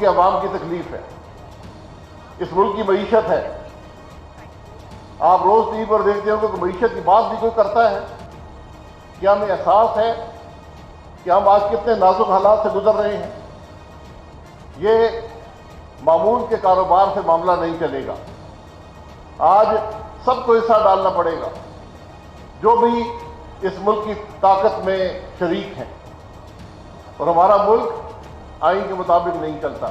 عوام کی تکلیف ہے، اس ملک کی معیشت ہے۔ آپ روز ٹی وی پر دیکھتے ہو کہ معیشت کی بات بھی کوئی کرتا ہے؟ کیا ہمیں احساس ہے کہ ہم آج کتنے نازک حالات سے گزر رہے ہیں؟ یہ معمول کے کاروبار سے معاملہ نہیں چلے گا۔ آج سب کو حصہ ڈالنا پڑے گا، جو بھی اس ملک کی طاقت میں شریک ہیں، اور ہمارا ملک آئین کے مطابق نہیں چلتا،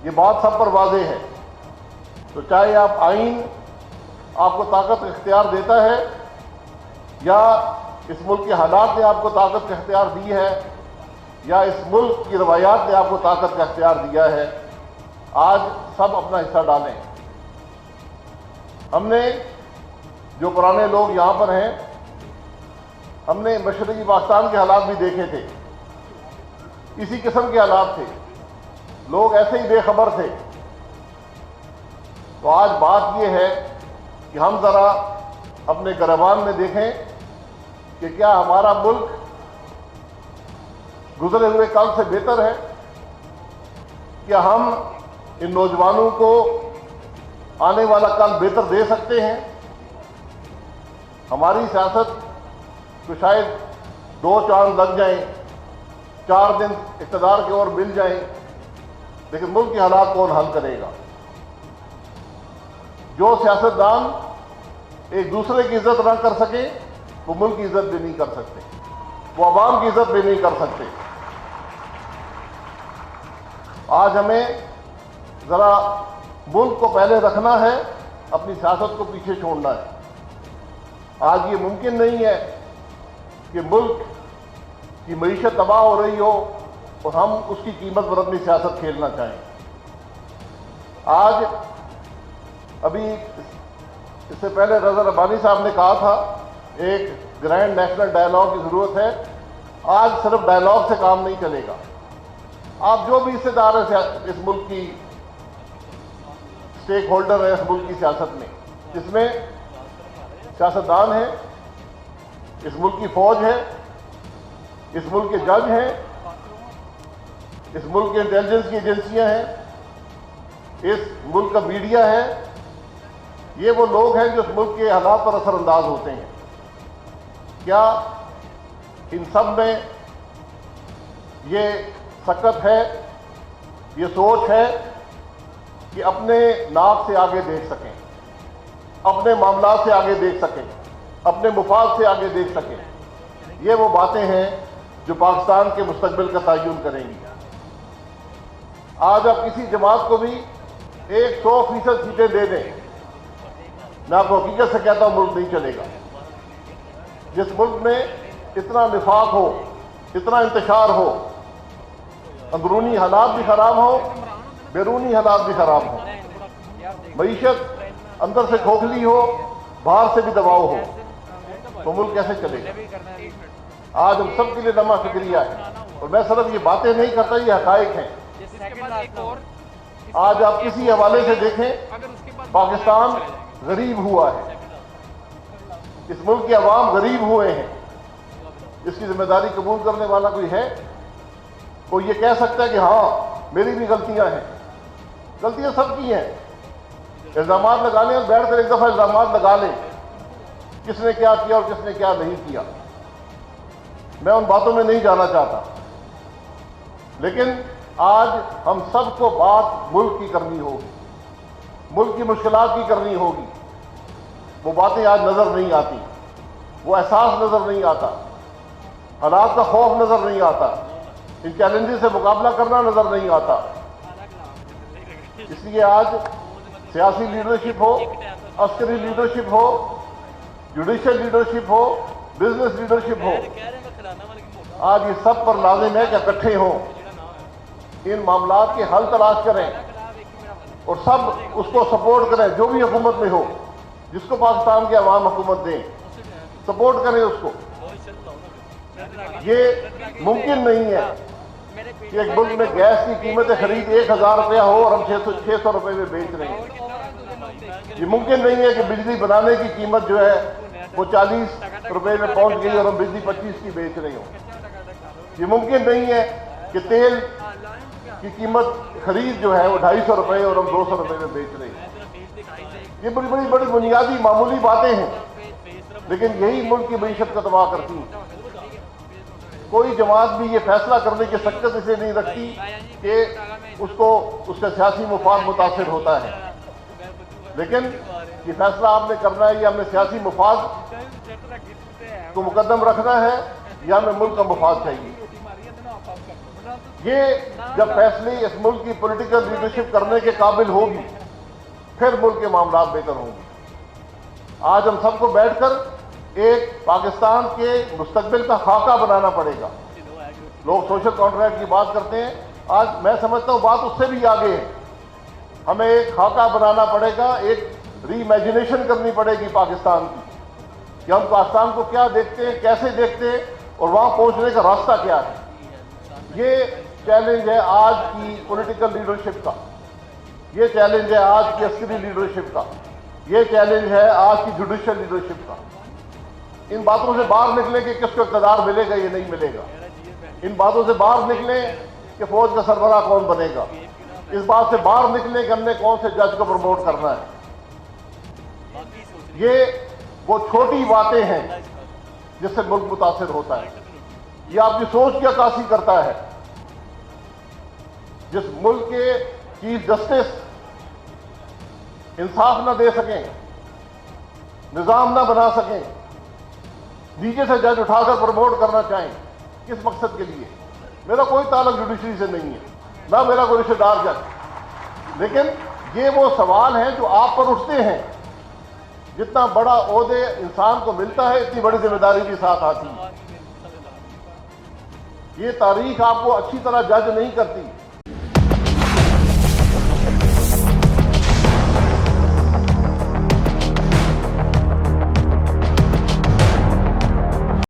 یہ بات سب پر واضح ہے۔ تو چاہے آپ آئین آپ کو طاقت اختیار دیتا ہے یا اس ملک کے حالات نے آپ کو طاقت کا اختیار دی ہے یا اس ملک کی روایات نے آپ کو طاقت کا اختیار دیا ہے، آج سب اپنا حصہ ڈالیں۔ ہم نے جو پرانے لوگ یہاں پر ہیں، ہم نے مشرقی پاکستان کے حالات بھی دیکھے تھے، اسی قسم کے حالات تھے، لوگ ایسے ہی بے خبر تھے۔ تو آج بات یہ ہے کہ ہم ذرا اپنے گریبان میں دیکھیں کہ کیا ہمارا ملک گزرے ہوئے کل سے بہتر ہے؟ کیا ہم ان نوجوانوں کو آنے والا کل بہتر دے سکتے ہیں؟ ہماری سیاست کو شاید 2 چاند لگ جائیں، 4 دن اقتدار کے اور مل جائیں، لیکن ملک کے حالات کون حل کرے گا؟ جو سیاستدان ایک دوسرے کی عزت نہ کر سکے، وہ ملک کی عزت بھی نہیں کر سکتے، وہ عوام کی عزت بھی نہیں کر سکتے۔ آج ہمیں ذرا ملک کو پہلے رکھنا ہے، اپنی سیاست کو پیچھے چھوڑنا ہے۔ آج یہ ممکن نہیں ہے کہ ملک کی معیشت تباہ ہو رہی ہو اور ہم اس کی قیمت پر اپنی سیاست کھیلنا چاہیں۔ آج ابھی اس سے پہلے رضا ربانی صاحب نے کہا تھا ایک گرینڈ نیشنل ڈائلاگ کی ضرورت ہے۔ آج صرف ڈائلاگ سے کام نہیں چلے گا۔ آپ جو بھی حصے دار ہیں اس ملک کی اسٹیک ہولڈر ہیں، اس ملک کی سیاست میں، جس میں سیاستدان ہیں، اس ملک کی فوج ہے، اس ملک کے جج ہیں، اس ملک کے انٹیلیجنس کی ایجنسیاں ہیں، اس ملک کا میڈیا ہے، یہ وہ لوگ ہیں جو اس ملک کے حالات پر اثر انداز ہوتے ہیں۔ کیا ان سب میں یہ سکت ہے، یہ سوچ ہے کہ اپنے ناک سے آگے دیکھ سکیں، اپنے معاملات سے آگے دیکھ سکیں، اپنے مفاد سے آگے دیکھ سکیں؟ یہ وہ باتیں ہیں جو پاکستان کے مستقبل کا تعین کریں گی۔ آج آپ کسی جماعت کو بھی 100% سیٹیں دے دیں، میں آپ کو حقیقت سے کہتا ہوں ملک نہیں چلے گا۔ جس ملک میں اتنا نفاق ہو، اتنا انتشار ہو، اندرونی حالات بھی خراب ہو، بیرونی حالات بھی خراب ہو، معیشت اندر سے کھوکھلی ہو، باہر سے بھی دباؤ ہو، تو ملک کیسے چلے گا؟ آج ہم سب کے لیے لمحہ فکریہ ہے، اور میں صرف یہ باتیں نہیں کرتا، یہ حقائق ہیں۔ آج آپ کسی حوالے سے دیکھیں، پاکستان غریب ہوا ہے، اس ملک کے عوام غریب ہوئے ہیں۔ اس کی ذمہ داری قبول کرنے والا کوئی ہے؟ کوئی یہ کہہ سکتا ہے کہ ہاں میری بھی غلطیاں ہیں؟ غلطیاں سب کی ہیں۔ الزامات لگا لیں اور بیٹھ کر ایک دفعہ الزامات لگا لیں، کس نے کیا کیا اور کس نے کیا نہیں کیا۔ میں ان باتوں میں نہیں جانا چاہتا، لیکن آج ہم سب کو بات ملک کی کرنی ہوگی، ملک کی مشکلات کی کرنی ہوگی۔ وہ باتیں آج نظر نہیں آتی، وہ احساس نظر نہیں آتا، حالات کا خوف نظر نہیں آتا، ان چیلنجز سے مقابلہ کرنا نظر نہیں آتا۔ اس لیے آج سیاسی لیڈرشپ ہو، عسکری لیڈرشپ ہو، جوڈیشل لیڈرشپ ہو، بزنس لیڈرشپ ہو، آج یہ سب پر لازم ہے کہ اکٹھے ہوں، ان معاملات کے حل تلاش کریں اور سب اس کو سپورٹ کریں۔ جو بھی حکومت میں ہو، جس کو پاکستان کے عوام حکومت دیں، سپورٹ کریں اس کو۔ یہ ممکن نہیں ہے کہ ایک ملک میں گیس کی قیمت خرید 1000 روپیہ ہو اور ہم 600 روپے میں بیچ رہے ہیں۔ یہ ممکن نہیں ہے کہ بجلی بنانے کی قیمت جو ہے وہ 40 روپے میں پہنچ گئی اور ہم بجلی 25 کی بیچ رہے ہوں۔ یہ ممکن نہیں ہے کہ تیل کی قیمت خرید جو ہے وہ 250 روپے اور ہم 200 روپے میں بیچ رہے ہیں. یہ بڑی بنیادی معمولی باتیں ہیں، لیکن یہی ملک کی معیشت کا تباہ کرتی ہیں. کوئی جماعت بھی یہ فیصلہ کرنے کی سکت اسے نہیں رکھتی کہ اس کو اس کا سیاسی مفاد متاثر ہوتا ہے. لیکن یہ فیصلہ آپ نے کرنا ہے، یہ ہمیں سیاسی مفاد کو مقدم رکھنا ہے یا ہمیں ملک کا مفاد چاہیے. یہ جب فیصلے اس ملک کی پولیٹیکل لیڈرشپ کرنے کے قابل ہوگی پھر ملک کے معاملات بہتر ہوں گے. آج ہم سب کو بیٹھ کر ایک پاکستان کے مستقبل کا خاکہ بنانا پڑے گا. لوگ سوشل کانٹریکٹ کی بات کرتے ہیں، آج میں سمجھتا ہوں بات اس سے بھی آگے ہے. ہمیں ایک خاکہ بنانا پڑے گا، ایک ری امیجنیشن کرنی پڑے گی پاکستان کی کہ ہم پاکستان کو کیا دیکھتے ہیں، کیسے دیکھتے ہیں اور وہاں پہنچنے کا راستہ کیا ہے. یہ چیلنج ہے آج کی پولیٹیکل لیڈرشپ کا، یہ چیلنج ہے آج کی عسکری لیڈرشپ کا، یہ چیلنج ہے آج کی جوڈیشل لیڈرشپ کا. ان باتوں سے باہر نکلیں کہ کس کو اقتدار ملے گا یا نہیں ملے گا. ان باتوں سے باہر نکلیں کہ فوج کا سربراہ کون بنے گا. اس بات سے باہر نکلیں کہ ہم نے کون سے جج کو پروموٹ کرنا ہے. یہ وہ چھوٹی باتیں ہیں جس سے ملک متاثر ہوتا ہے. یہ آپ کی سوچ کی عکاسی کرتا ہے. جس ملک کے چیف جسٹس انصاف نہ دے سکیں، نظام نہ بنا سکیں، نیچے سے جج اٹھا کر پروموٹ کرنا چاہیں، کس مقصد کے لیے؟ میرا کوئی تعلق جوڈیشری سے نہیں ہے، نہ میرا کوئی رشتہ دار جج. لیکن یہ وہ سوال ہیں جو آپ پر اٹھتے ہیں. جتنا بڑا عہدے انسان کو ملتا ہے اتنی بڑی ذمہ داری بھی ساتھ آتی ہے. یہ تاریخ آپ کو اچھی طرح جج نہیں کرتی.